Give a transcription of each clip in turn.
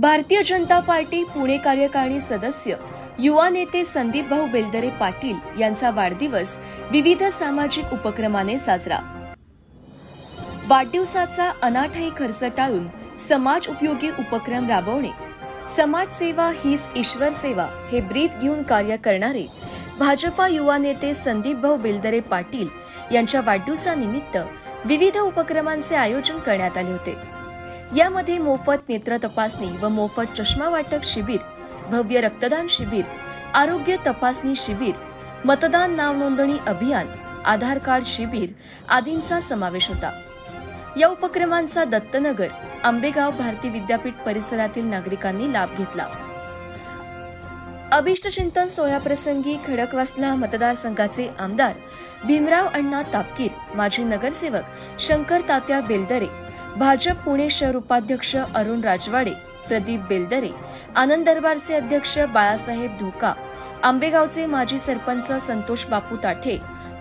Bharatiya Janata party Pune कार्यकारिणी सदस्य युवा नेते संदीप भाऊ बेलदरे पाटील यांचा वाढदिवस विविध सामाजिक उपक्रमाने साजरा। वाढदिवसाचा अनाठायी खर्च टाळून समाज उपयोगी उपक्रम राबवणे, समाजसेवा हीच ईश्वर सेवा हे ब्रीद घेऊन कार्य करणारे भाजपा युवा नेते संदीप भाऊ बेलदरे पाटील यांच्या वाढदिवसानिमित्त विविध उपक्रमांचे आयोजन करण्यात आले होते। यामध्ये मोफत नेत्र तपासणी व मोफत चष्मा वाटप शिबिर, भव्य रक्तदान शिबिर, आरोग्य तपासणी शिबिर, मतदान नाव नोंदणी अभियान, आधार कार्ड शिबिर आदींचा समावेश होता। या उपक्रमांचा दत्तनगर, आंबेगाव भारती विद्यापीठ परिसरातील नागरिकांनी लाभ घेतला। अभिष्ट चिंतन सोहळ्याप्रसंगी खडकवासला मतदारसंघाचे आमदार भीमराव अण्णा तापकीर, माजी नगरसेवक शंकर तात्या बेलदरे, भाजप पुणे शहर उपाध्यक्ष अरुण राजवाडे, प्रदीप बेलदरे, आनंद दरबारचे अध्यक्ष बाळासाहेब धोका, आंबेगावचे माजी सरपंच संतोष बापू ताठे,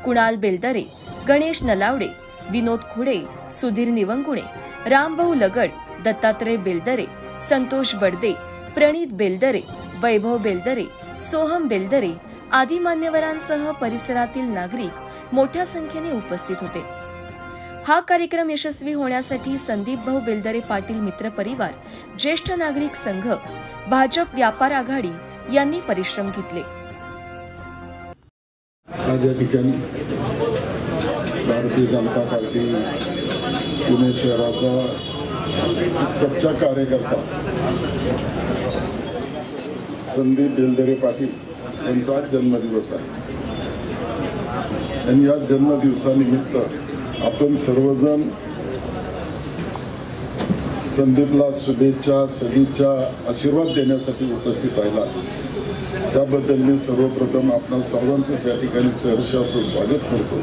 कुणाल बेलदरे, गणेश नलावडे, विनोद खुडे, सुधीर निवंगुणे, रामभाऊ लगड, दत्तात्रय बेलदरे, संतोष बडदे, प्रणित बेलदरे, वैभव बेलदरे, सोहम बेलदरे आदी मान्यवरांसह परिसरातील नागरिक मोठ्या संख्येने उपस्थित होते। हा कार्यक्रम यशस्वी होण्यासाठी संदीप भाऊ बेलदरे पाटील मित्र परिवार, ज्येष्ठ नागरिक संघ, भाजप व्यापार आघाडी यांनी परिश्रम घेतले। आज या ठिकाणी भारतीय जनता पार्टी पुणे शहराचा सच्चा कार्यकर्ता संदीप बेलदरे पाटील यांचा जन्मदिवस आहे आणि या जन्मदिवसानिमित्त आपण सर्वजण संदीपला शुभेच्छा, सदिच्छा, आशीर्वाद देण्यासाठी उपस्थित राहिला। त्याबद्दल मी सर्वप्रथम आपणा सर्वांचं या ठिकाणी सहर्ष असं स्वागत करतो।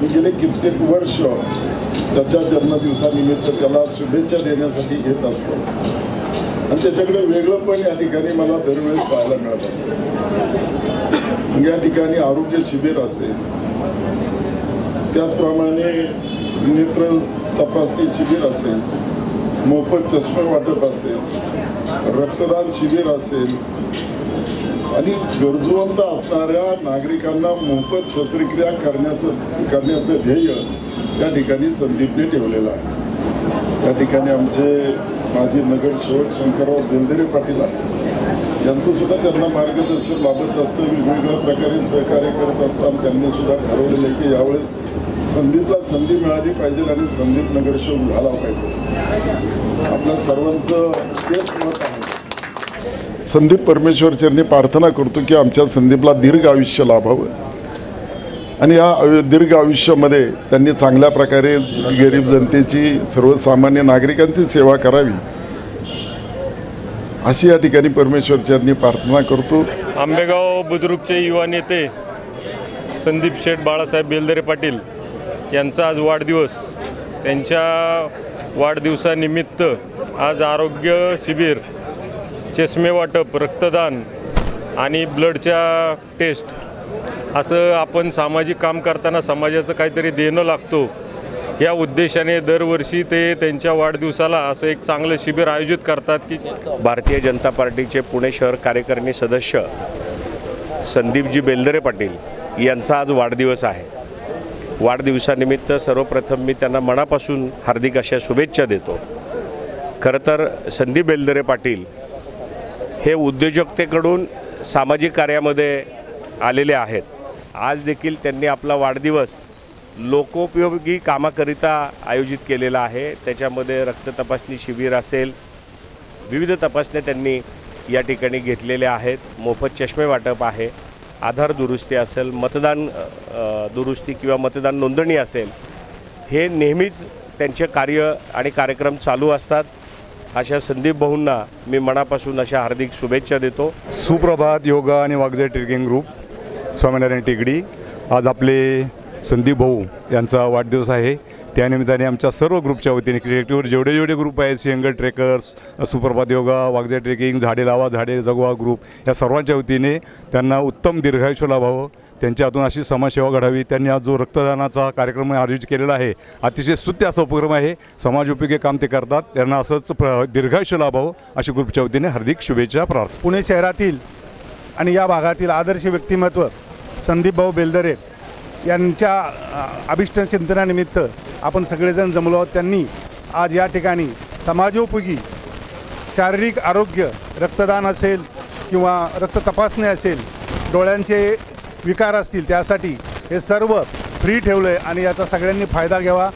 मी गेले कित्येक वर्ष त्याच्या जन्मदिवसानिमित्त त्याला शुभेच्छा देण्यासाठी येत असतो आणि त्याच्याकडे वेगळं पण या ठिकाणी मला दरवेळेस पाहायला मिळत असतं। या ठिकाणी आरोग्य शिबिर असेल, त्याचप्रमाणे नेत्र तपासणी शिबिर असेल, मोफत चष्मे वाटप असेल, रक्तदान शिबिर असेल आणि गरजूवंत असणाऱ्या नागरिकांना मोफत शस्त्रक्रिया करण्याचं ध्येय या ठिकाणी संदीपने ठेवलेलं आहे। या ठिकाणी आमचे माजी नगरसेवक शंकरराव बेलदरे पाटील यांचं सुद्धा त्यांना मार्गदर्शन लाभत असतं, वेगवेगळ्या प्रकारे सहकार्य करत असताना त्यांनी सुद्धा ठरवलेलं आहे की यावेळेस संदीपला संधी मिळाली पाहिजे आणि संदीप नगरसेवक झाला पाहिजे। आपल्या सर्वांचं तेच मत आहे। संदीप परमेश्वर चरणी प्रार्थना करतो की आमच्या संदीपला दीर्घ आयुष्य लाभावं आणि या दीर्घ आयुष्यामध्ये त्यांनी चांगल्या प्रकारे गरीब जनतेची, सर्वसामान्य नागरिकांची सेवा करावी अशी या ठिकाणी परमेश्वर चरणी प्रार्थना करतो। आंबेगाव बुद्रुकचे युवा नेते संदीप शेठ बाळासाहेब बेलदरे पाटील यांचा आज वाढदिवस। त्यांच्या वाढदिवसानिमित्त आज आरोग्य शिबिर, चष्मे वाटप, रक्तदान आणि ब्लडच्या टेस्ट असं आपण सामाजिक काम करताना समाजाचं काहीतरी देणं लागतो या उद्देशाने दरवर्षी ते त्यांच्या वाढदिवसाला असं एक चांगलं शिबिर आयोजित करतात। की भारतीय जनता पार्टीचे पुणे शहर कार्यकारिणी सदस्य संदीपजी बेलदरे पाटील यांचा आज वाढदिवस आहे। वाढदिवसानिमित्त सर्वप्रथम मी त्यांना मनापासून हार्दिक अशा शुभेच्छा देतो। खरं तर संदीप बेलदरे पाटील हे उद्योजकतेकडून सामाजिक कार्यामध्ये आलेले आहेत। आज देखील त्यांनी आपला वाढदिवस लोकोपयोगी कामाकरिता आयोजित केलेला आहे। त्याच्यामध्ये रक्त तपासणी शिबिर असेल, विविध तपासण्या त्यांनी या ठिकाणी घेतलेल्या आहेत, मोफत चष्मे वाटप आहे, आधार दुरुस्ती असेल, मतदान दुरुस्ती किंवा मतदान नोंदणी असेल, हे नेहमीच त्यांचे कार्य आणि कार्यक्रम चालू असतात। अशा संदीप भाऊंना मी मनापासून अशा हार्दिक शुभेच्छा देतो। सुप्रभात योगा आणि वागजे ट्रेकिंग ग्रुप, स्वामीनारायण टेकडी। आज आपले संदीप भाऊ यांचा वाढदिवस आहे। त्यानिमित्ताने आमच्या सर्व ग्रुपच्या वतीने क्रिएटिव्ह जेवढे ग्रुप आहेत, सिंगल ट्रेकर्स, सुप्रभात योगा, वागजे ट्रेकिंग, झाडे लावा झाडे जगवा ग्रुप, या सर्वांच्या वतीने त्यांना उत्तम दीर्घायुष्य लाभावं, त्यांच्या हातून अशी समाजसेवा घडावी. त्यांनी आज जो रक्तदानाचा कार्यक्रम आयोजित केलेला आहे, अतिशय स्तुत्य असा उपक्रम आहे. समाजोपयोगी काम ते करतात. त्यांना असंच दीर्घायुष्य लाभावं अशी ग्रुपच्या वतीने हार्दिक शुभेच्छा प्रार्थना. पुणे शहरातील आणि या भागातील आदर्श व्यक्तिमत्व संदीप भाऊ बेलदरे यांच्या अभिष्ट चिंतनानिमित्त आपण सगळेजण जमलो आहोत. त्यांनी आज या ठिकाणी समाजोपयोगी शारीरिक आरोग्य, रक्तदान असेल किंवा रक्त तपासणी असेल, डोळ्यांचे विकार असतील, त्यासाठी हे सर्व फ्री ठेवलं आहे आणि याचा सगळ्यांनी फायदा घ्यावा.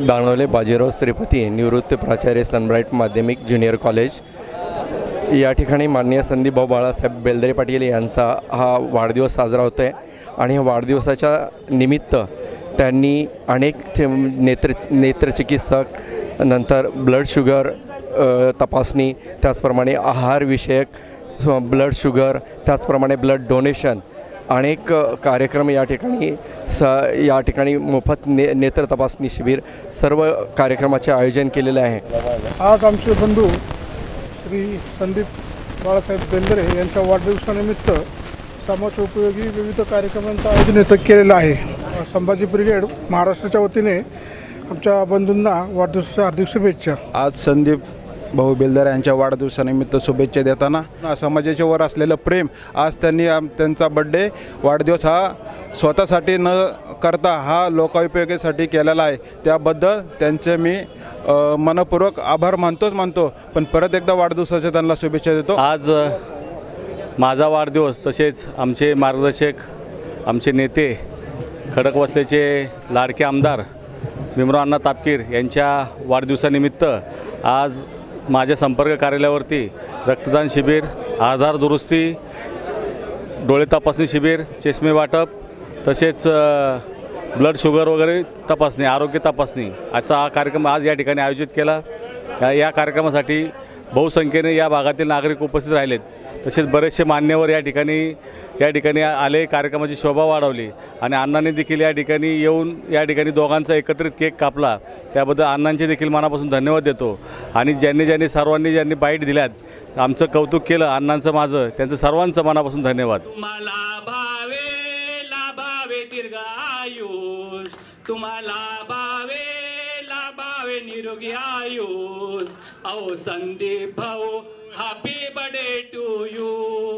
दानवले बाजीराव श्रीपती, निवृत्त प्राचार्य, सनब्राईट माध्यमिक ज्युनियर कॉलेज. या ठिकाणी माननीय संदीपभाऊ बाळासाहेब बेलदरे पाटील यांचा हा वाढदिवस साजरा होतो आहे आणि ह्या वाढदिवसाच्या निमित्त त्यांनी अनेक नेत्रचिकित्सक, नंतर ब्लड शुगर तपासणी, त्याचप्रमाणे आहारविषयक ब्लड शुगर, त्याचप्रमाणे ब्लड डोनेशन, अनेक कार्यक्रम या ठिकाणी मोफत नेत्र तपासणी शिबिर, सर्व कार्यक्रमाचे आयोजन केलेले आहे. आज आमचे बंधू श्री संदीप बाळासाहेब बेलदरे यांच्या वाढदिवसानिमित्त समाजोपयोगी विविध कार्यक्रमांचं आयोजन इथं केलेलं आहे. संभाजी ब्रिगेड महाराष्ट्राच्या वतीने आमच्या बंधूंना वाढदिवसाच्या हार्दिक शुभेच्छा. आज संदीप भाऊ बेलदरे यांच्या वाढदिवसानिमित्त शुभेच्छा देताना समाजाच्या वर असलेलं प्रेम, आज त्यांनी त्यांचा बड्डे वाढदिवस हा स्वतःसाठी न करता हा लोकोपयोगीसाठी केलेला आहे. त्याबद्दल त्यांचे मी मनपूर्वक आभार मानतो. पण परत एकदा वाढदिवसाच्या त्यांना शुभेच्छा देतो. आज माझा वाढदिवस, तसेच आमचे मार्गदर्शक, आमचे नेते, खडकवासल्याचे लाडके आमदार भीमराव अण्णा तापकीर यांच्या वाढदिवसानिमित्त आज माझ्या संपर्क कार्यालयावरती रक्तदान शिबिर, आधार दुरुस्ती, डोळे तपासणी शिबिर, चष्मे वाटप, तसेच ब्लड शुगर वगैरे तपासणी, आरोग्य तपासणी याचा हा कार्यक्रम आज या ठिकाणी आयोजित केला. या कार्यक्रमासाठी बहुसंख्येने या भागातील नागरिक उपस्थित राहिलेत. तसेच बरेचसे मान्यवर या ठिकाणी आले, कार्यक्रमाची शोभा वाढवली आणि अण्णांनी देखील या ठिकाणी येऊन या ठिकाणी दोघांचा एकत्रित केक कापला. त्याबद्दल अण्णांचे देखील मनापासून धन्यवाद देतो. आणि सर्वांनी बाईट दिल्यात, आमचं कौतुक केलं, अण्णांचं माझं, त्यांचं सर्वांचं मनापासून धन्यवाद. तुम्हाला लाभावे निरोगी आयुष. संदीप भाऊ, हॅपी बर्थडे टू यू.